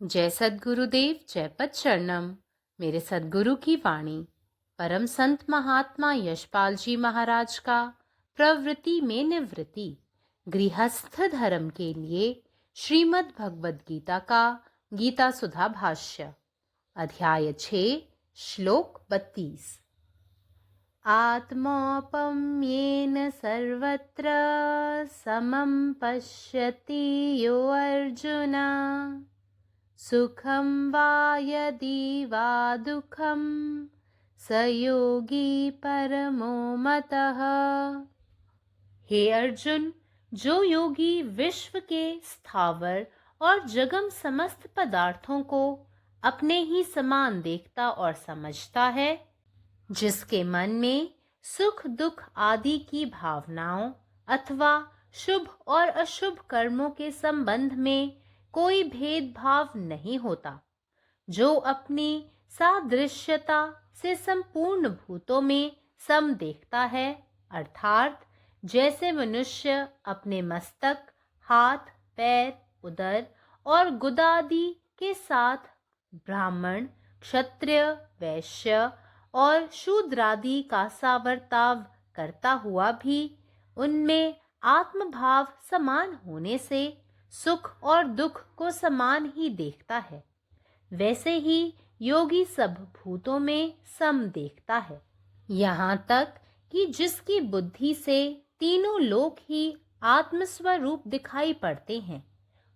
जय सद्गुरुदेव, जय पद शरणम। मेरे सद्गुरु की वाणी परम संत महात्मा यशपाल जी महाराज का प्रवृत्ति में निवृत्ति गृहस्थ धर्म के लिए श्रीमद् भगवद गीता का गीता सुधा भाष्य अध्याय 6 श्लोक 32। आत्मौपम्येन सर्वत्र समं पश्यति यो अर्जुन सुखम वा यदि वा दुखम स योगी परमो मतः। हे अर्जुन, जो योगी विश्व के स्थावर और जगम समस्त पदार्थों को अपने ही समान देखता और समझता है, जिसके मन में सुख दुख आदि की भावनाओं अथवा शुभ और अशुभ कर्मों के संबंध में कोई भेदभाव नहीं होता, जो अपनी सादृश्यता से संपूर्ण भूतों में सम देखता है, अर्थात जैसे मनुष्य अपने मस्तक, हाथ, पैर, उदर और गुदादि के साथ ब्राह्मण, क्षत्रिय, वैश्य और शूद्रादि का सावर्ताव करता हुआ भी उनमें आत्मभाव समान होने से सुख और दुख को समान ही देखता है, वैसे ही योगी सब भूतों में सम देखता है। यहाँ तक कि जिसकी बुद्धि से तीनों लोक ही आत्मस्वरूप दिखाई पड़ते हैं,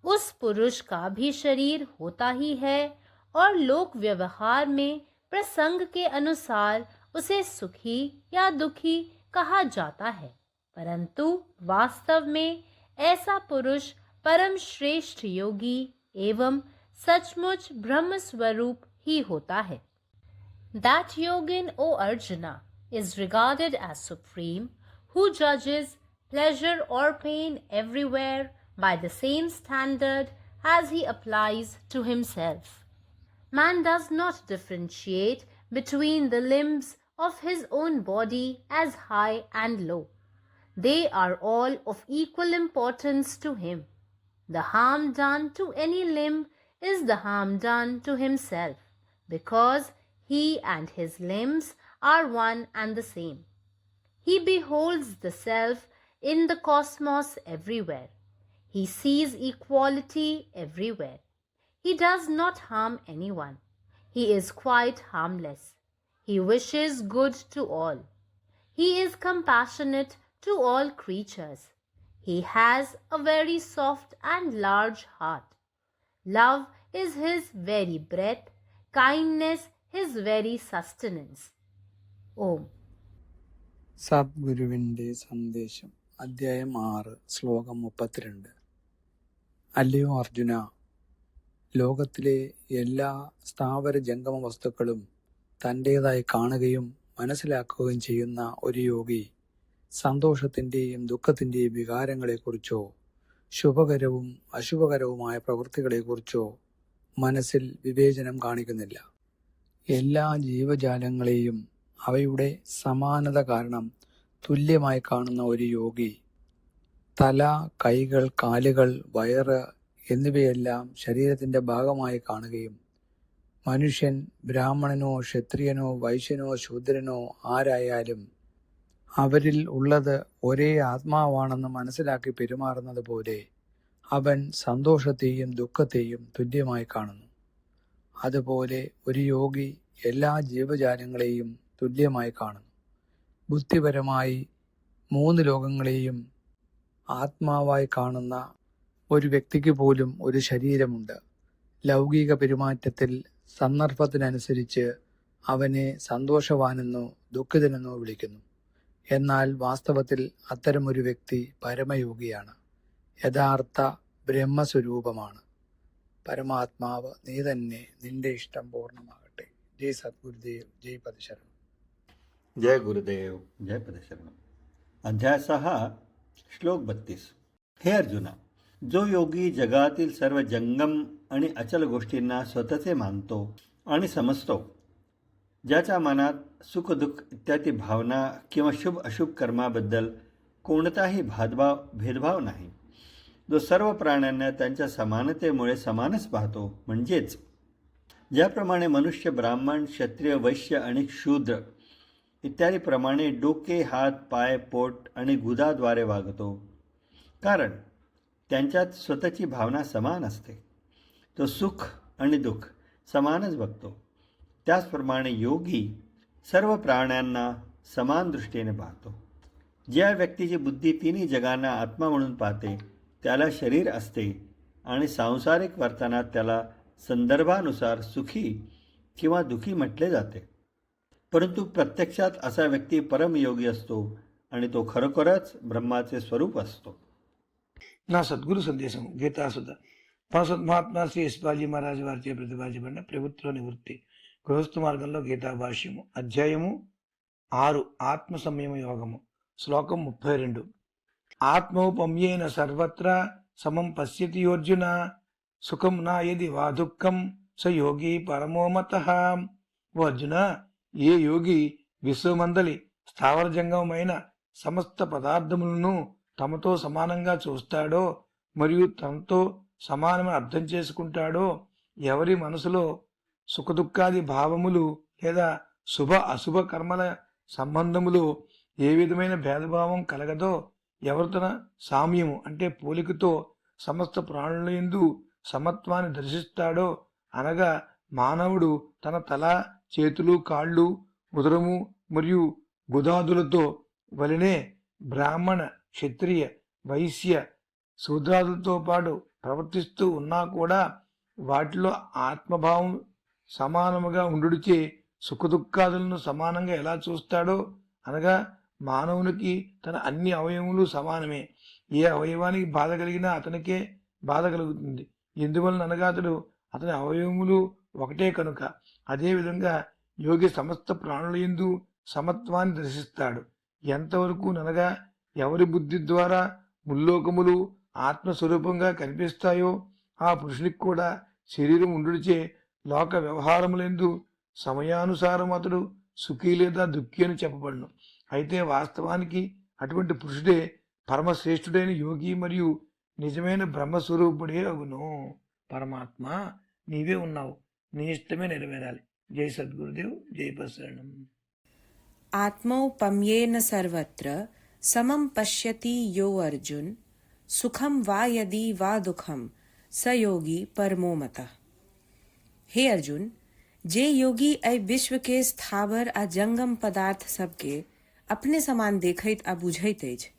उस पुरुष का भी शरीर होता ही है और लोक व्यवहार में प्रसंग के अनुसार उसे सुखी या दुखी कहा जाता है, परंतु वास्तव में ऐसा पुरुष परम श्रेष्ठ योगी एवं सचमुच ब्रह्म स्वरूप ही होता है। That yogin, O Arjuna, is regarded as supreme, who judges pleasure or pain everywhere by the same standard as he applies to himself. Man does not differentiate between the limbs of his own body as high and low. They are all of equal importance to him. The harm done to any limb is the harm done to himself, because he and his limbs are one and the same. He beholds the self in the cosmos everywhere. He sees equality everywhere. He does not harm anyone. He is quite harmless. He wishes good to all. He is compassionate to all creatures. He has a very soft and large heart. Love is his very breath, kindness his very sustenance. Om. സദ്ഗുരുവിൻ്റെ സന്ദേശം അധ്യായം 6 ശ്ലോകം 32. അല്ലയോ അർജുന, ലോകത്തിലെ എല്ലാ സ്ഥാവര ജംഗമ വസ്തുക്കളും തൻ്റേതായി കാണുകയും മനസ്സിലാക്കുകയും ചെയ്യുന്ന ഒരു യോഗി സന്തോഷത്തിൻ്റെയും ദുഃഖത്തിൻ്റെയും വികാരങ്ങളെക്കുറിച്ചോ ശുഭകരവും അശുഭകരവുമായ പ്രവൃത്തികളെക്കുറിച്ചോ മനസ്സിൽ വിവേചനം കാണിക്കുന്നില്ല. എല്ലാ ജീവജാലങ്ങളെയും അവയുടെ സമാനത കാരണം തുല്യമായി കാണുന്ന ഒരു യോഗി തല, കൈകൾ, കാലുകൾ, വയറ് എന്നിവയെല്ലാം ശരീരത്തിൻ്റെ ഭാഗമായി കാണുകയും മനുഷ്യൻ ബ്രാഹ്മണനോ ക്ഷത്രിയനോ വൈശ്യനോ ശൂദ്രനോ ആരായാലും അവരിൽ ഉള്ളത് ഒരേ ആത്മാവാണെന്ന് മനസ്സിലാക്കി പെരുമാറുന്നത് പോലെ അവൻ സന്തോഷത്തെയും ദുഃഖത്തെയും തുല്യമായി കാണുന്നു. അതുപോലെ ഒരു യോഗി എല്ലാ ജീവജാലങ്ങളെയും തുല്യമായി കാണുന്നു. ബുദ്ധിപരമായി 3 ലോകങ്ങളെയും ആത്മാവായി കാണുന്ന ഒരു വ്യക്തിക്ക് പോലും ഒരു ശരീരമുണ്ട്. ലൗകിക പെരുമാറ്റത്തിൽ സന്ദർഭത്തിനനുസരിച്ച് അവനെ സന്തോഷവാനെന്നോ ദുഃഖിതനെന്നോ വിളിക്കുന്നു. എന്നാൽ വാസ്തവത്തിൽ അത്തരമൊരു വ്യക്തി പരമയോഗിയാണ്, യഥാർത്ഥ ബ്രഹ്മസ്വരൂപമാണ്. പരമാത്മാവ് നീ തന്നെ, നിന്റെ ഇഷ്ടം പൂർണ്ണമാകട്ടെ. ജയ് സദ്ഗുരുദേവ്, ജയ് പദശരണം. जय गुरुदेव, जय पदशरणम. अध्याय 6 श्लोक 32. हे अर्जुना, जो योगी जगातील सर्व जंगम आणि अचल गोष्टींना स्वतःचे मानतो आणि समजतो, ज्याच्या मनात सुख दुःख इत्यादी भावना किंवा शुभ अशुभ कर्माबद्दल कोणताही भेदभाव नाही, जो सर्व प्राण्यांना त्यांच्या समानतेमुळे समानच पाहतो. म्हणजेच ज्याप्रमाणे मनुष्य ब्राह्मण, क्षत्रिय, वैश्य आणि शूद्र इत्यादी प्रमाणे डोके, हात, पाय, पोट आणि गुदाद्वारे वागतो, कारण त्यांच्यात स्वतःची भावना समान असते. तो सुख आणि दुःख समानच बघतो. त्याचप्रमाणे योगी सर्व प्राण्यांना समान दृष्टीने पाहतो. ज्या व्यक्तीची बुद्धी तिन्ही जगांना आत्मा म्हणून पाहते त्याला शरीर असते आणि सांसारिक वर्तनात त्याला संदर्भानुसार सुखी किंवा दुःखी म्हटले जाते. परंतु प्रत्यक्षात असा व्यक्ती परमयोगी असतो आणि तो खरोखरच ब्रह्माचे स्वरूप असतो. నా సద్గురు సందేశం గీతాసుధ పార్షద్ మహాత్మా శ్రీ యశ్పాజీ మహారాజు వారిచే ప్రతిపాదించబడిన ప్రభుత్వ నివృత్తి గృహస్థ మార్గంలో గీతా భాష్యము అధ్యాయము 6 ఆత్మ సంయమ యోగము శ్లోకం 32. ఆత్మౌపమ్యేన సర్వత్రా సమం పశ్యతి అర్జున సుఖం నా యది వా దుఃఖం స యోగి పరమో మతః. ఓ అర్జున, ఏ యోగి విశ్వమందలి స్థావర జంగమైన సమస్త పదార్థములను తమతో సమానంగా చూస్తాడో మరియు తనతో సమానమని అర్థం చేసుకుంటాడో, ఎవరి మనసులో సుఖదుఖాది భావములు లేదా శుభ అశుభ కర్మల సంబంధములు ఏ విధమైన భేదభావం కలగదో, ఎవరు తన సామ్యము అంటే పోలికతో సమస్త ప్రాణుల యందు సమత్వాన్ని దర్శిస్తాడో, అనగా మానవుడు తన తల, చేతులు, కాళ్ళు, ఉదరము మరియు బుధాదులతో వలనే బ్రాహ్మణ, క్షత్రియ, వైశ్య, శూద్రాదులతో పాటు ప్రవర్తిస్తూ ఉన్నా కూడా వాటిలో ఆత్మభావం సమానముగా ఉండుడిచే సుఖదుఖాదులను సమానంగా ఎలా చూస్తాడో, అనగా మానవునికి తన అన్ని అవయవములు సమానమే. ఏ అవయవానికి బాధ కలిగినా అతనికే బాధ కలుగుతుంది. ఎందువలన అనగా అతని అవయవములు ఒకటే కనుక. అదేవిధంగా యోగి సమస్త ప్రాణుల యందు సమత్వాన్ని దర్శిస్తాడు. ఎంతవరకు అనగా ఎవరి బుద్ధి ద్వారా ముల్లోకములు ఆత్మస్వరూపంగా కనిపిస్తాయో ఆ పురుషునికి కూడా శరీరం ఉండుడిచే లోక వ్యవహారములందు సమయానుసారం అతడు సుఖీ లేదా దుఃఖి అని చెప్పబడును. అయితే వాస్తవానికి అటువంటి పురుషుడే పరమశ్రేష్ఠుడైన యోగి మరియు నిజమైన బ్రహ్మస్వరూపుడే అగును. పరమాత్మ నీవే ఉన్నావు, నీ ఇష్టమే నెరవేరాలి. జై సద్గురుదేవ్, జై ప్రసరణం. आत्मौपम्येन सर्वत्र समं पश्यति यो अर्जुन सुखम वा यदि वा दुखम स योगी परमो मतः. हे अर्जुन, जे योगी अय विश्व के स्थावर आ जंगम पदार्थ सबके अपने समान देखैत आ बुझैत अछि,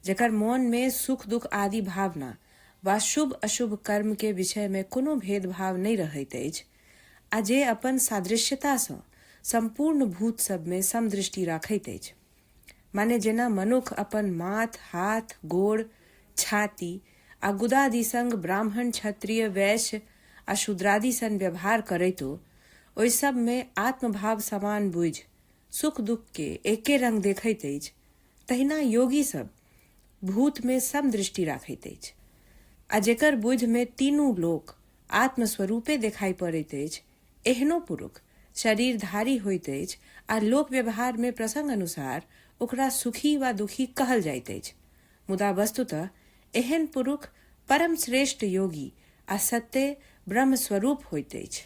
जकर मन में सुख दुख आदि भावना वा शुभ अशुभ कर्म के विषय में कोनो भेदभाव नहीं रहैत अछि, आ जे अपन सादृश्यता सँ संपूर्ण भूत सब में समदृष्टि राखैत अछि. माने जेना मनुख अपन माथ, हाथ, गोड़, छाती आ गुदादि संग ब्राह्मण, क्षत्रिय, वैश्य आ शूद्रादि सन व्यवहार करैतो, ओहि सब में आत्मभाव समान बुझ सुख दुख के एके रंग देखैत अछि, तहिना योगी सब भूत में समदृष्टि राखैत अछि. आ जेकर बुझ में तीनू लोक आत्मस्वरूपे देखाई पड़ैत अछि, एहनो पुरुष शरीरधारी होइत अछि आ लोक व्यवहार में प्रसंग अनुसार ओकरा सुखी वा दुखी कहल जाइत अछि. मुदा वस्तुतः एहन पुरुष परम श्रेष्ठ योगी आ सत्य ब्रह्म स्वरूप होइत अछि.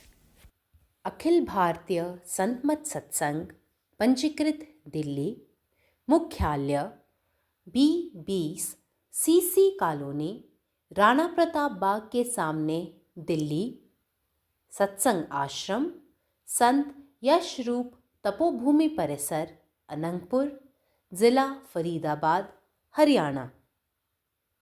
अखिल भारतीय संतमत सत्संग पंजीकृत दिल्ली, मुख्यालय B20 CC colony, Rana Pratap Bagh के सामने, दिल्ली. सत्संग आश्रम संत यशरूप तपोभूमि परिसर, अनंगपुर, जिला फरीदाबाद, हरियाणा.